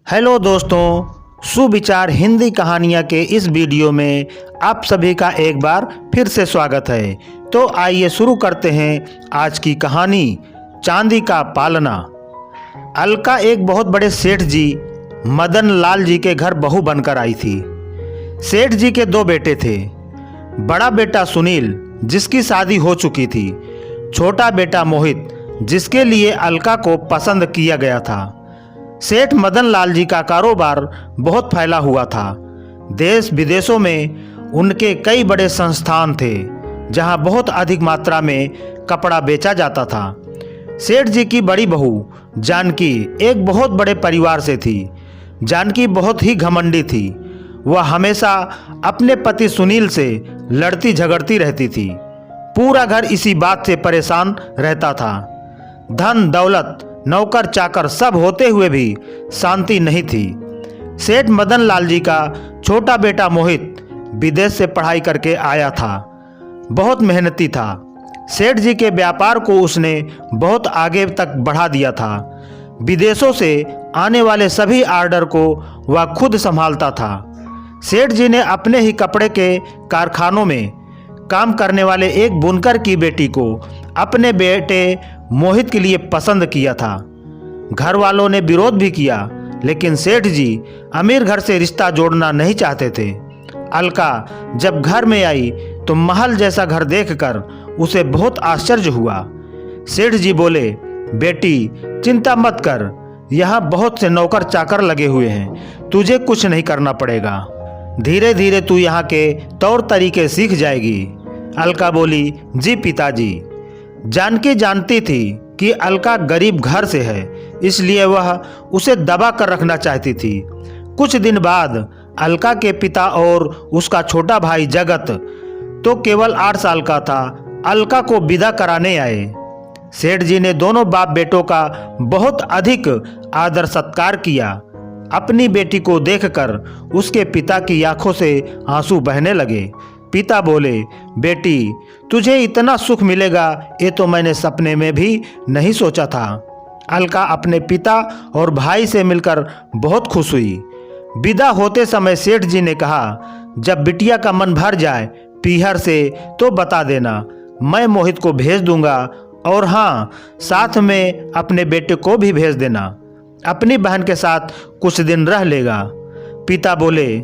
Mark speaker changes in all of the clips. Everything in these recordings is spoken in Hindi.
Speaker 1: हेलो दोस्तों, सुविचार हिंदी कहानियाँ के इस वीडियो में आप सभी का एक बार फिर से स्वागत है। तो आइए शुरू करते हैं आज की कहानी, चांदी का पालना। अलका एक बहुत बड़े सेठ जी मदन लाल जी के घर बहू बनकर आई थी। सेठ जी के दो बेटे थे। बड़ा बेटा सुनील, जिसकी शादी हो चुकी थी, छोटा बेटा मोहित, जिसके लिए अलका को पसंद किया गया था। सेठ मदन लाल जी का कारोबार बहुत फैला हुआ था। देश विदेशों में उनके कई बड़े संस्थान थे, जहां बहुत अधिक मात्रा में कपड़ा बेचा जाता था। सेठ जी की बड़ी बहू जानकी एक बहुत बड़े परिवार से थी। जानकी बहुत ही घमंडी थी। वह हमेशा अपने पति सुनील से लड़ती झगड़ती रहती थी। पूरा घर इसी बात से परेशान रहता था। धन दौलत, नौकर चाकर सब होते हुए भी शांति नहीं थी। सेठ मदन लाल जी का छोटा बेटा मोहित विदेश से पढ़ाई करके आया था। बहुत मेहनती था। सेठ जी के व्यापार को उसने बहुत आगे तक बढ़ा दिया था। विदेशों से आने वाले सभी ऑर्डर को वह खुद संभालता था। सेठ जी ने अपने ही कपड़े के कारखानों में काम करने वाले एक बुनकर की बेटी को अपने बेटे मोहित के लिए पसंद किया था। घर वालों ने विरोध भी किया, लेकिन सेठ जी अमीर घर से रिश्ता जोड़ना नहीं चाहते थे। अलका जब घर में आई तो महल जैसा घर देखकर उसे बहुत आश्चर्य हुआ। सेठ जी बोले, बेटी चिंता मत कर, यहाँ बहुत से नौकर चाकर लगे हुए हैं, तुझे कुछ नहीं करना पड़ेगा। धीरे धीरे तू यहाँ के तौर तरीके सीख जाएगी। अलका बोली, जी पिताजी। जानकी जानती थी कि अलका गरीब घर से है, इसलिए वह उसे दबा कर रखना चाहती थी। कुछ दिन बाद अलका के पिता और उसका छोटा भाई जगत तो केवल 8 साल का था, अलका को विदा कराने आए। सेठ जी ने दोनों बाप बेटों का बहुत अधिक आदर सत्कार किया। अपनी बेटी को देखकर उसके पिता की आंखों से आंसू बहने लगे। पिता बोले, बेटी तुझे इतना सुख मिलेगा ये तो मैंने सपने में भी नहीं सोचा था। अलका अपने पिता और भाई से मिलकर बहुत खुश हुई। विदा होते समय सेठ जी ने कहा, जब बिटिया का मन भर जाए पीहर से तो बता देना, मैं मोहित को भेज दूंगा, और हाँ, साथ में अपने बेटे को भी भेज देना, अपनी बहन के साथ कुछ दिन रह लेगा। पिता बोले,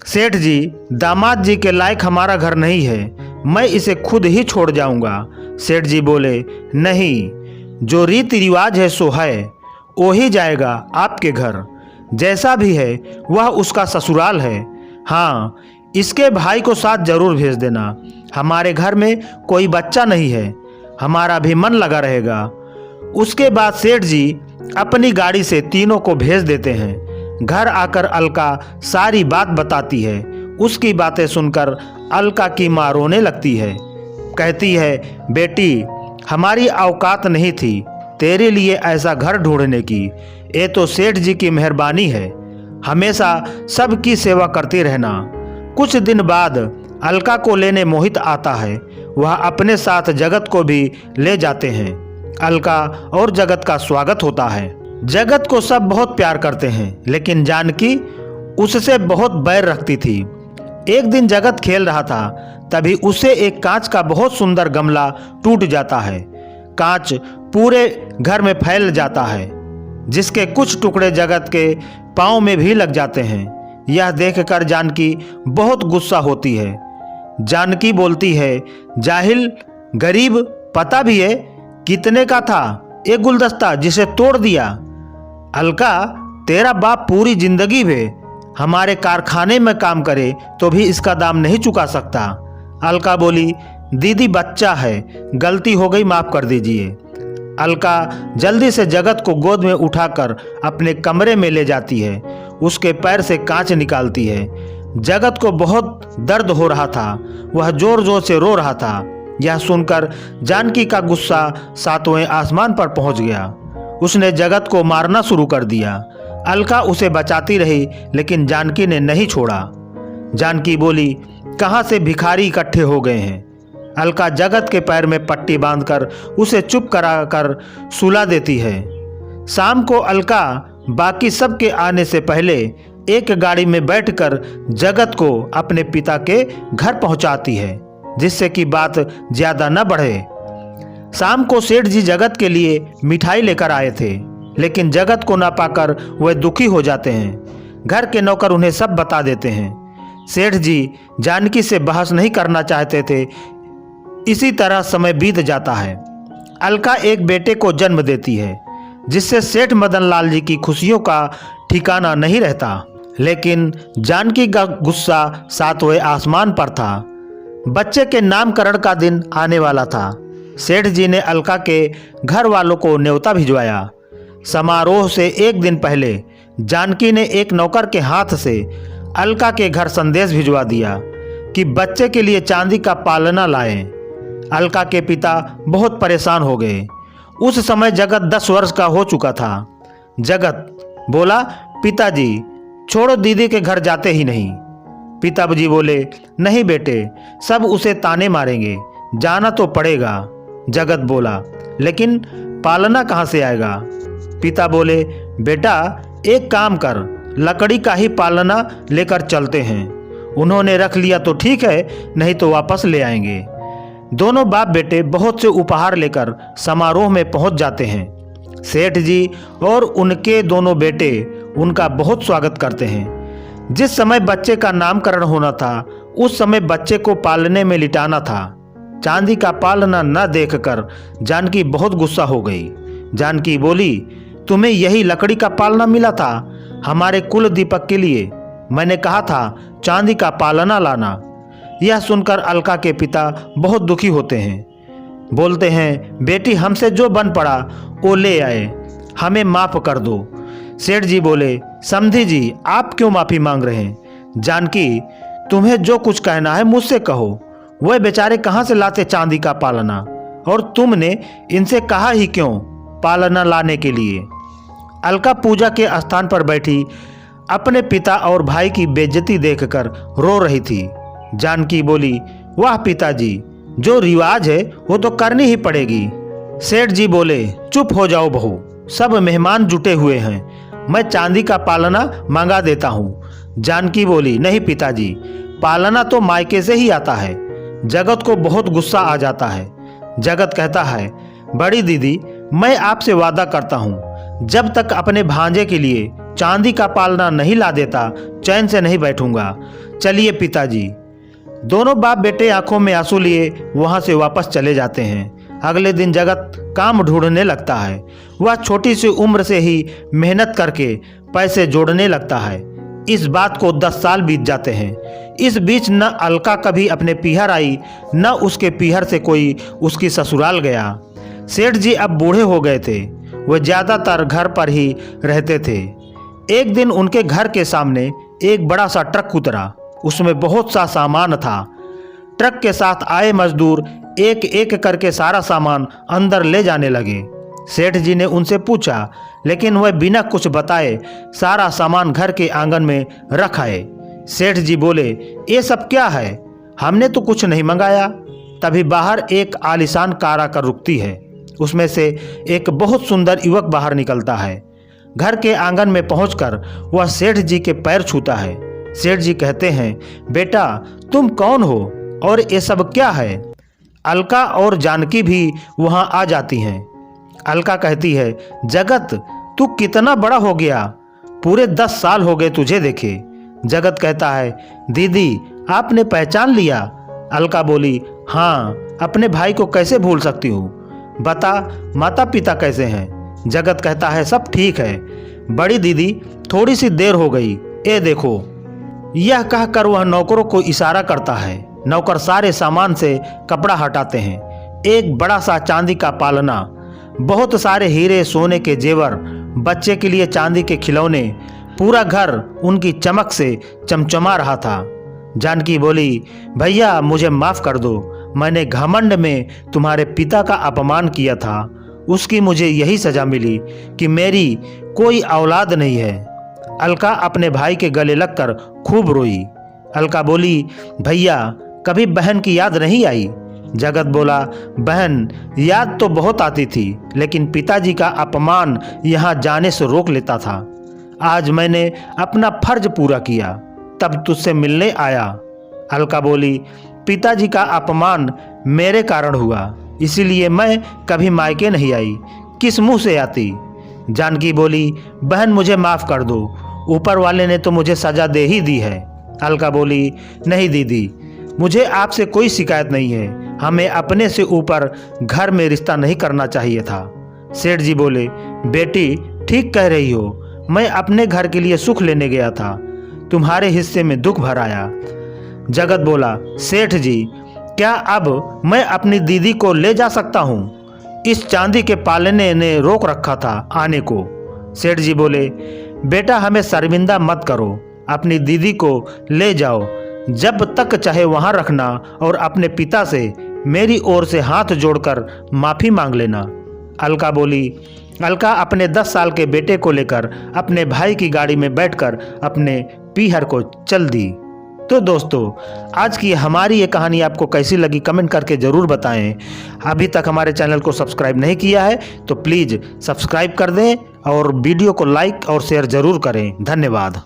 Speaker 1: सेठ जी दामाद जी के लायक हमारा घर नहीं है, मैं इसे खुद ही छोड़ जाऊंगा। सेठ जी बोले, नहीं, जो रीति रिवाज है सो है, वो ही जाएगा आपके घर। जैसा भी है वह उसका ससुराल है। हाँ, इसके भाई को साथ जरूर भेज देना। हमारे घर में कोई बच्चा नहीं है, हमारा भी मन लगा रहेगा। उसके बाद सेठ जी अपनी गाड़ी से तीनों को भेज देते हैं। घर आकर अलका सारी बात बताती है। उसकी बातें सुनकर अलका की माँ रोने लगती है। कहती है, बेटी हमारी औकात नहीं थी तेरे लिए ऐसा घर ढूंढने की, ये तो सेठ जी की मेहरबानी है। हमेशा सबकी सेवा करती रहना। कुछ दिन बाद अलका को लेने मोहित आता है। वह अपने साथ जगत को भी ले जाते हैं। अलका और जगत का स्वागत होता है। जगत को सब बहुत प्यार करते हैं, लेकिन जानकी उससे बहुत बैर रखती थी। एक दिन जगत खेल रहा था, तभी उसे एक कांच का बहुत सुंदर गमला टूट जाता है। कांच पूरे घर में फैल जाता है, जिसके कुछ टुकड़े जगत के पांव में भी लग जाते हैं। यह देखकर जानकी बहुत गुस्सा होती है। जानकी बोलती है, जाहिल गरीब, पता भी है कितने का था एक गुलदस्ता जिसे तोड़ दिया। अलका तेरा बाप पूरी जिंदगी में हमारे कारखाने में काम करे तो भी इसका दाम नहीं चुका सकता। अलका बोली, दीदी बच्चा है, गलती हो गई, माफ कर दीजिए। अलका जल्दी से जगत को गोद में उठाकर अपने कमरे में ले जाती है। उसके पैर से कांच निकालती है। जगत को बहुत दर्द हो रहा था, वह जोर जोर से रो रहा था। यह सुनकर जानकी का गुस्सा 7वें आसमान पर पहुंच गया। उसने जगत को मारना शुरू कर दिया। अलका उसे बचाती रही, लेकिन जानकी ने नहीं छोड़ा। जानकी बोली, कहाँ से भिखारी इकट्ठे हो गए हैं। अलका जगत के पैर में पट्टी बांधकर उसे चुप कराकर सुला देती है। शाम को अलका बाकी सबके आने से पहले एक गाड़ी में बैठकर जगत को अपने पिता के घर पहुंचाती है, जिससे कि बात ज्यादा न बढ़े। शाम को सेठ जी जगत के लिए मिठाई लेकर आए थे, लेकिन जगत को ना पाकर वह दुखी हो जाते हैं। घर के नौकर उन्हें सब बता देते हैं। सेठ जी जानकी से बहस नहीं करना चाहते थे। इसी तरह समय बीत जाता है। अलका एक बेटे को जन्म देती है, जिससे सेठ मदन लाल जी की खुशियों का ठिकाना नहीं रहता। लेकिन जानकी का गुस्सा सातवें आसमान पर था। बच्चे के नामकरण का दिन आने वाला था। सेठ जी ने अलका के घर वालों को न्योता भिजवाया। समारोह से एक दिन पहले जानकी ने एक नौकर के हाथ से अलका के घर संदेश भिजवा दिया कि बच्चे के लिए चांदी का पालना लाएं। अलका के पिता बहुत परेशान हो गए। उस समय जगत 10 वर्ष का हो चुका था। जगत बोला, पिताजी छोड़ो, दीदी के घर जाते ही नहीं। पिताजी बोले, नहीं बेटे, सब उसे ताने मारेंगे, जाना तो पड़ेगा। जगत बोला, लेकिन पालना कहाँ से आएगा? पिता बोले, बेटा एक काम कर, लकड़ी का ही पालना लेकर चलते हैं। उन्होंने रख लिया तो ठीक है, नहीं तो वापस ले आएंगे। दोनों बाप बेटे बहुत से उपहार लेकर समारोह में पहुंच जाते हैं। सेठ जी और उनके दोनों बेटे उनका बहुत स्वागत करते हैं। जिस समय बच्चे का नामकरण होना था, उस समय बच्चे को पालने में लिटाना था। चांदी का पालना न देखकर जानकी बहुत गुस्सा हो गई। जानकी बोली, तुम्हें यही लकड़ी का पालना मिला था हमारे कुल दीपक के लिए? मैंने कहा था चांदी का पालना लाना। यह सुनकर अलका के पिता बहुत दुखी होते हैं। बोलते हैं, बेटी हमसे जो बन पड़ा वो ले आए, हमें माफ कर दो। सेठ जी बोले, समधी जी आप क्यों माफी मांग रहे हैं? जानकी तुम्हें जो कुछ कहना है मुझसे कहो। वह बेचारे कहाँ से लाते चांदी का पालना, और तुमने इनसे कहा ही क्यों पालना लाने के लिए? अलका पूजा के स्थान पर बैठी अपने पिता और भाई की बेइज्जती देखकर रो रही थी। जानकी बोली, वाह पिताजी, जो रिवाज है वो तो करनी ही पड़ेगी। सेठ जी बोले, चुप हो जाओ बहू, सब मेहमान जुटे हुए हैं, मैं चांदी का पालना मंगा देता हूँ। जानकी बोली, नहीं पिताजी, पालना तो मायके से ही आता है। जगत को बहुत गुस्सा आ जाता है। जगत कहता है, बड़ी दीदी मैं आपसे वादा करता हूँ, जब तक अपने भांजे के लिए चांदी का पालना नहीं ला देता चैन से नहीं बैठूंगा। चलिए पिताजी। दोनों बाप बेटे आंखों में आंसू लिए वहां से वापस चले जाते हैं। अगले दिन जगत काम ढूंढने लगता है। वह छोटी सी उम्र से ही मेहनत करके पैसे जोड़ने लगता है। इस बात को 10 साल बीत जाते हैं। इस बीच न अलका कभी अपने पीहर आई, न उसके पीहर से कोई उसकी ससुराल गया। सेठ जी अब बूढ़े हो गए थे। वह ज्यादातर घर पर ही रहते थे। एक दिन उनके घर के सामने एक बड़ा सा ट्रक उतरा। उसमें बहुत सा सामान था। ट्रक के साथ आए मजदूर एक एक करके सारा सामान अंदर ले जाने लगे। सेठ जी ने उनसे पूछा, लेकिन वह बिना कुछ बताए सारा सामान घर के आंगन में रख आए। सेठ जी बोले, ये सब क्या है? हमने तो कुछ नहीं मंगाया। तभी बाहर एक आलीशान कार आकर रुकती है। उसमें से एक बहुत सुंदर युवक बाहर निकलता है। घर के आंगन में पहुंचकर वह सेठ जी के पैर छूता है। सेठ जी कहते हैं, बेटा तुम कौन हो और ये सब क्या है? अलका और जानकी भी वहां आ जाती हैं। अलका कहती है, जगत तू कितना बड़ा हो गया, पूरे 10 साल हो गए तुझे देखे। जगत कहता है, दीदी आपने पहचान लिया? अलका बोली, हाँ, अपने भाई को कैसे भूल सकती हूँ। बता माता पिता कैसे हैं? जगत कहता है, सब ठीक है। बड़ी दीदी थोड़ी सी देर हो गई, ये देखो। यह कहकर वह नौकरों को इशारा करता है। नौकर सारे सामान से कपड़ा हटाते हैं। एक बड़ा सा चांदी का पालना, बहुत सारे हीरे सोने के जेवर, बच्चे के लिए चांदी के खिलौने, पूरा घर उनकी चमक से चमचमा रहा था। जानकी बोली, भैया मुझे माफ कर दो, मैंने घमंड में तुम्हारे पिता का अपमान किया था। उसकी मुझे यही सजा मिली कि मेरी कोई औलाद नहीं है। अलका अपने भाई के गले लगकर खूब रोई। अलका बोली, भैया कभी बहन की याद नहीं आई? जगत बोला, बहन याद तो बहुत आती थी, लेकिन पिताजी का अपमान यहाँ जाने से रोक लेता था। आज मैंने अपना फर्ज पूरा किया, तब तुझसे मिलने आया। अलका बोली, पिताजी का अपमान मेरे कारण हुआ, इसीलिए मैं कभी मायके नहीं आई। किस मुंह से आती? जानकी बोली, बहन मुझे माफ़ कर दो, ऊपर वाले ने तो मुझे सज़ा दे ही दी है। अलका बोली, नहीं दीदी, मुझे आपसे कोई शिकायत नहीं है, हमें अपने से ऊपर घर में रिश्ता नहीं करना चाहिए था। सेठ जी बोले, बेटी ठीक कह रही हो, मैं अपने घर के लिए सुख लेने गया था, तुम्हारे हिस्से में दुख भर आया। जगत बोला, सेठ जी क्या अब मैं अपनी दीदी को ले जा सकता हूँ? इस चांदी के पालने ने रोक रखा था आने को। सेठ जी बोले, बेटा हमें शर्मिंदा मत करो, अपनी दीदी को ले जाओ, जब तक चाहे वहाँ रखना और अपने पिता से मेरी ओर से हाथ जोड़कर माफ़ी मांग लेना। अलका बोली। अलका अपने 10 साल के बेटे को लेकर अपने भाई की गाड़ी में बैठकर अपने पीहर को चल दी। तो दोस्तों, आज की हमारी ये कहानी आपको कैसी लगी कमेंट करके ज़रूर बताएं। अभी तक हमारे चैनल को सब्सक्राइब नहीं किया है तो प्लीज़ सब्सक्राइब कर दें और वीडियो को लाइक और शेयर ज़रूर करें। धन्यवाद।